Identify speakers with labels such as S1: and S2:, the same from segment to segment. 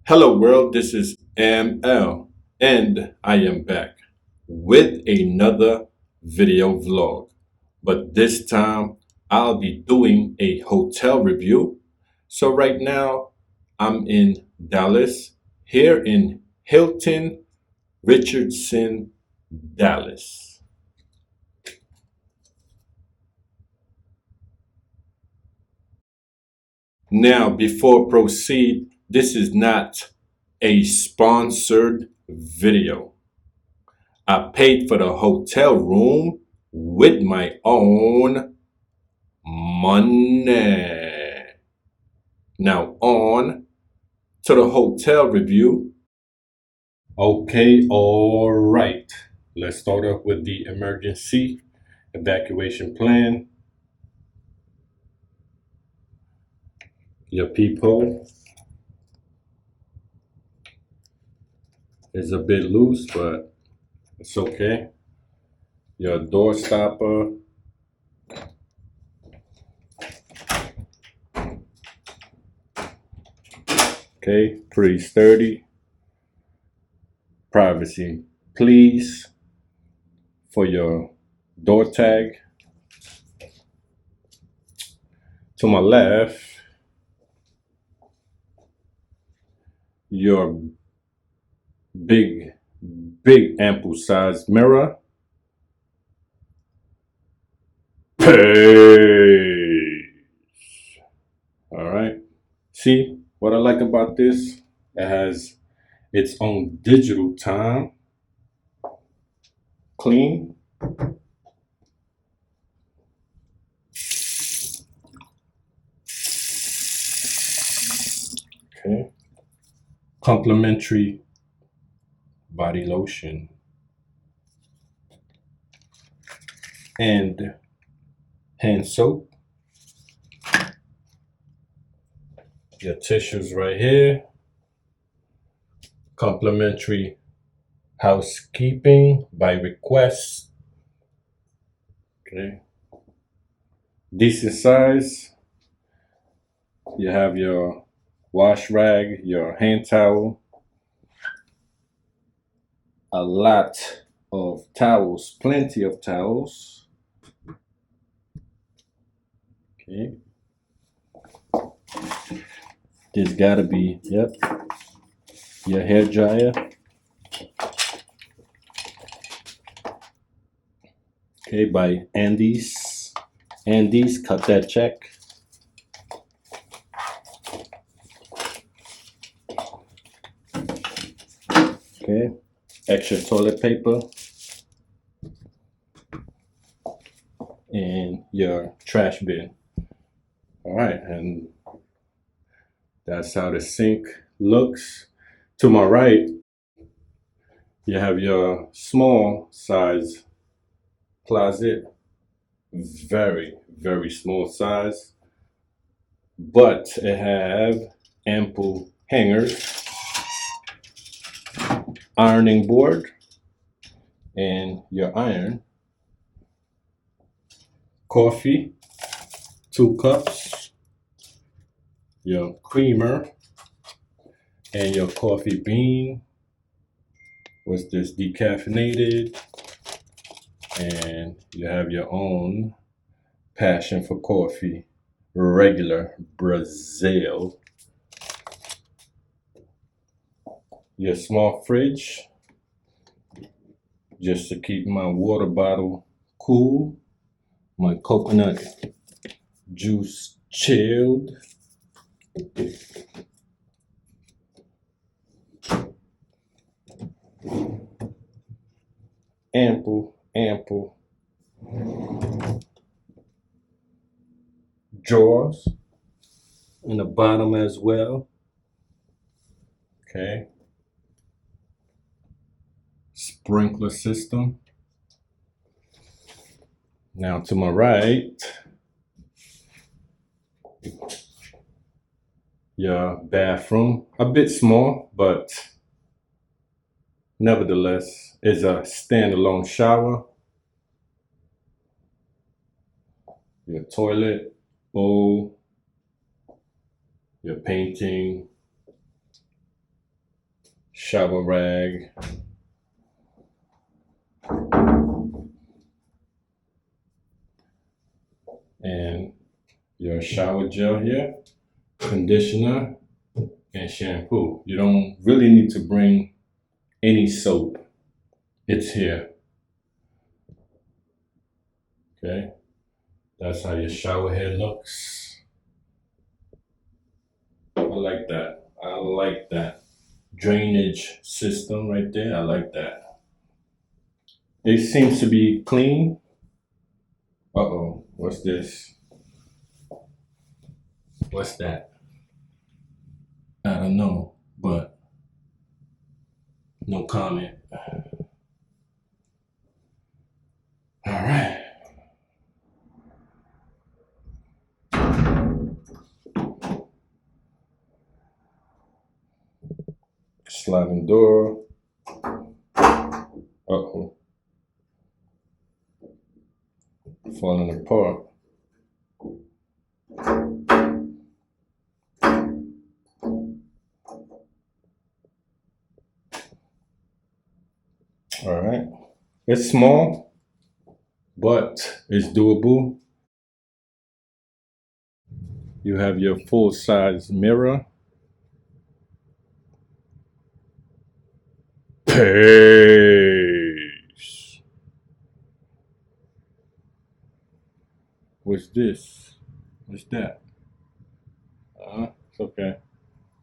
S1: Hello world, this is ML and I am back with another video vlog. But this time I'll be doing a hotel review. So right now I'm in Dallas, here in Hilton Richardson, Dallas. Now before proceed, this is not a sponsored video. I paid for the hotel room with my own money. Now, on to the hotel review. Okay, all right. Let's start off with the emergency evacuation plan. Your peephole is a bit loose, but it's okay. Your door stopper. Okay, pretty sturdy. Privacy, please, for your door tag. To my left, your big, big ample size mirror. Peace. All right. See what I like about this? It has its own digital time. Clean. Okay. Complimentary body lotion and hand soap. Your tissues right here. Complimentary housekeeping by request. Okay. Decent size. You have your wash rag, your hand towel, a lot of towels, plenty of towels. Okay. There's gotta be, yep, your hair dryer. Okay, by Andes. Andes, cut that check. Okay, extra toilet paper. And your trash bin. All right, and that's how the sink looks. To my right, you have your small size closet. Very, very small size. But it have ample hangers, ironing board, and your iron. Coffee, 2 cups, your creamer, and your coffee bean. Was this decaffeinated? And you have your own passion for coffee, regular Brazil. Your small fridge, just to keep my water bottle cool, my coconut juice chilled. Ample drawers in the bottom as well. Okay. Sprinkler system. Now to my right, your bathroom, a bit small, but nevertheless is a standalone shower. Your toilet bowl, your painting, shower rag, and your shower gel here, conditioner, and shampoo. You don't really need to bring any soap. It's here. Okay, that's how your shower head looks. I like that. I like that drainage system right there. I like that. It seems to be clean. Uh-oh, what's this? What's that? I don't know, but no comment. All right. Sliding door. Uh-oh. Falling apart. All right. It's small, but it's doable. You have your full-size mirror. Peace. What's this? What's that? It's okay.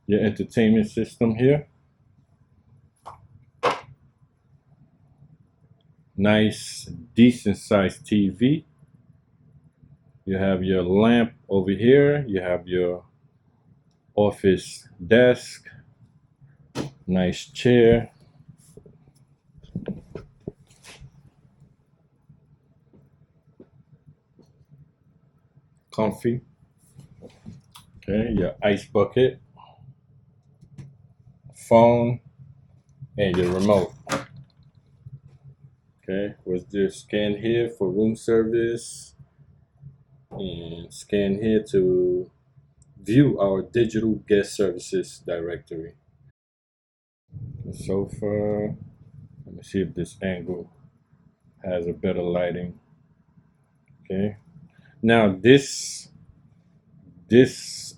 S1: Your entertainment system here. Nice, decent sized TV. You have your lamp over here. You have your office desk. Nice chair. Comfy. Okay, your ice bucket. Phone. And your remote. Okay, what's this? Scan here for room service. And scan here to view our digital guest services directory. The sofa. Let me see if this angle has a better lighting. Okay. Now this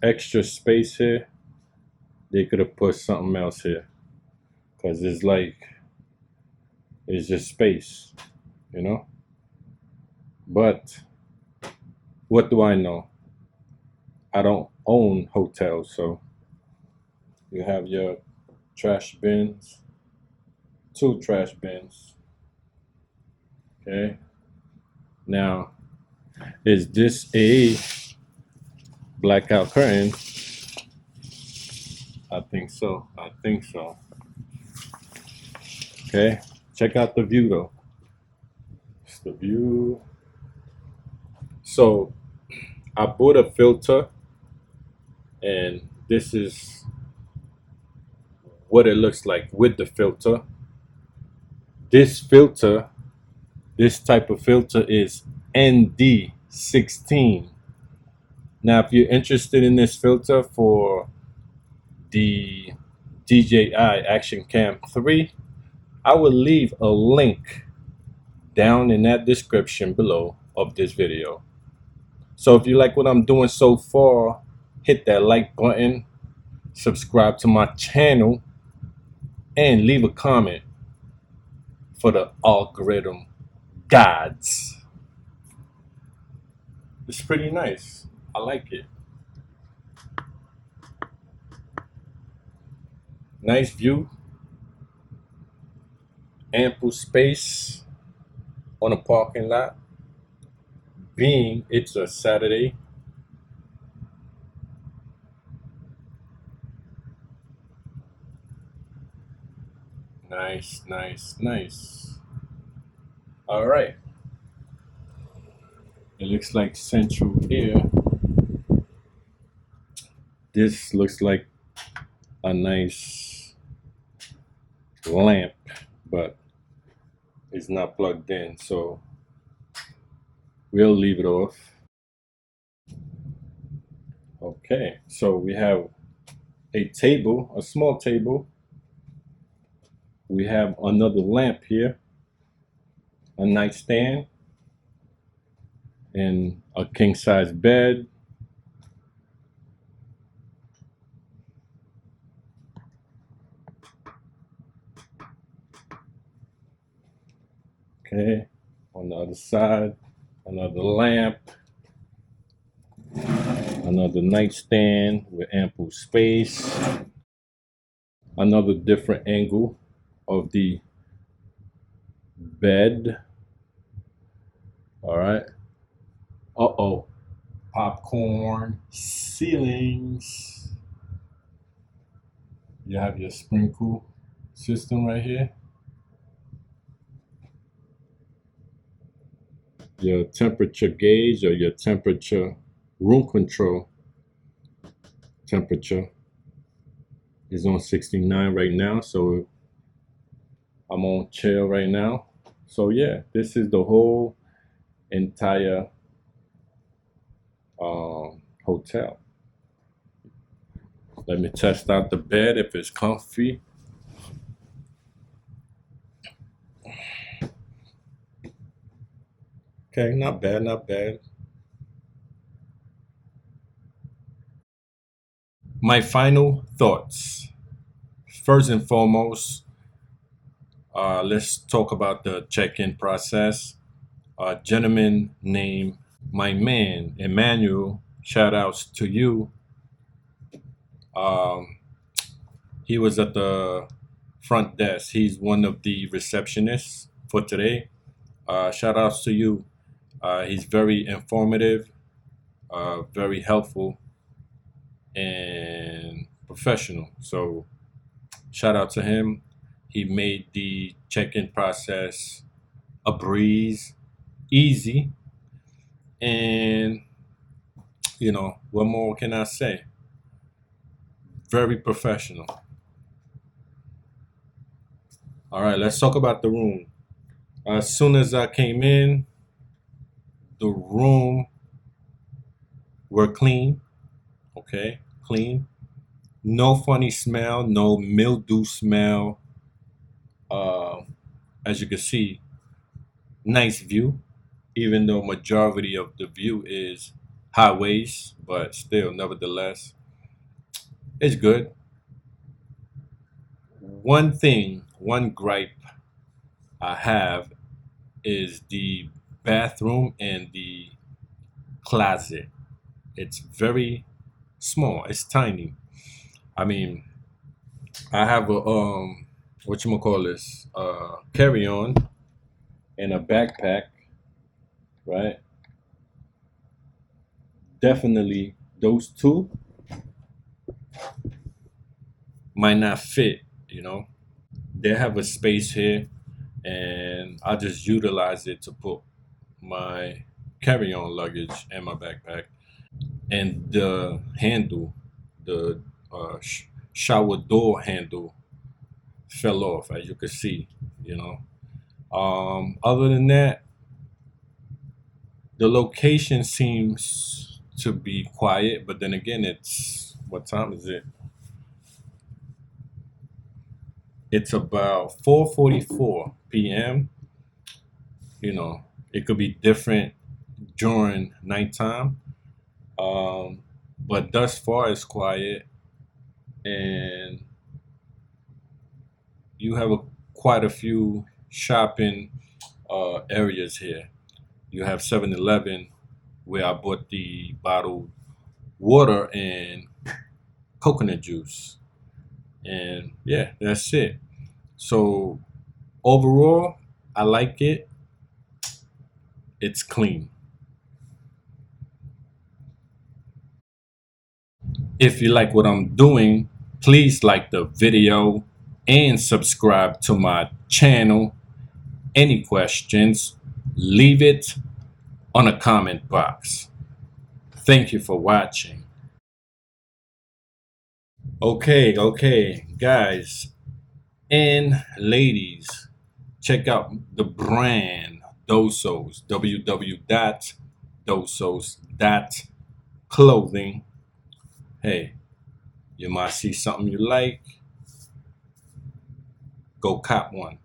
S1: extra space here, they could have put something else here, because it's just space, you know. But what do I know? I don't own hotels, so you have your trash bins, 2 trash bins. Okay. Now, is this a blackout curtain? I think so. I think so. Okay. Check out the view though. It's the view. So I bought a filter, and this is what it looks like with the filter. This filter, this type of filter is ND16. Now, if you're interested in this filter for the DJI Action Cam 3, I will leave a link down in that description below of this video. So if you like what I'm doing so far, hit that like button, subscribe to my channel, and leave a comment for the algorithm gods. It's pretty nice. I like it. Nice view. Ample space on a parking lot. Being it's a Saturday. Nice, nice, nice. All right. It looks like central here. This looks like a nice lamp, but it's not plugged in, so we'll leave it off. Okay, so we have a table, a small table, We have another lamp here, a nightstand, and a king size bed. Okay, on the other side, another lamp, another nightstand with ample space, another different angle of the bed. All right. Uh-oh. Popcorn ceilings. You have your sprinkle system right here. Your temperature gauge or your temperature room control temperature is on 69 right now, so I'm on chill right now. So yeah, this is the whole entire hotel. Let me test out the bed if it's comfy. Okay, not bad, not bad. My final thoughts. First and foremost, let's talk about the check-in process. A gentleman named my man Emmanuel. Shout outs to you. Um, he was at the front desk. He's one of the receptionists for today. Shout outs to you. He's very informative, very helpful, and professional. So shout out to him. He made the check-in process a breeze, easy, and what more can I say? Very professional. All right, let's talk about the room. As soon as I came in, the room were clean. Okay, clean. No funny smell, no mildew smell. Uh, as you can see, nice view. Even though majority of the view is highways, but still, nevertheless, it's good. One thing, one gripe I have is the bathroom and the closet. It's very small. It's tiny. I mean, I have a what you call this carry on and a backpack, right? Definitely, those two might not fit. They have a space here, and I just utilize it to put my carry on luggage and my backpack. And the handle, the shower door handle fell off, as you can see. You know. Other than that, the location seems to be quiet, but then again, it's what time is it? It's about 4:44 p.m. It could be different during nighttime, but thus far it's quiet, and you have quite a few shopping areas here. You have 7-Eleven, where I bought the bottled water and coconut juice. And yeah, that's it. So overall, I like it. It's clean. If you like what I'm doing, please like the video and subscribe to my channel. Any questions, leave it on a comment box. Thank you for watching. Okay, guys and ladies, check out the brand DOSOS, www.dosos.clothing. Hey, you might see something you like. go cop one.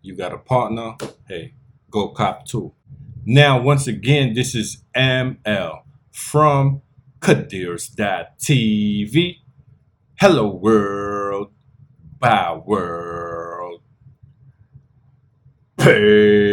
S1: You got a partner, hey, go cop two. Now, once again, this is ML from KadeersTV. Hello, world. Bye, world. Peace.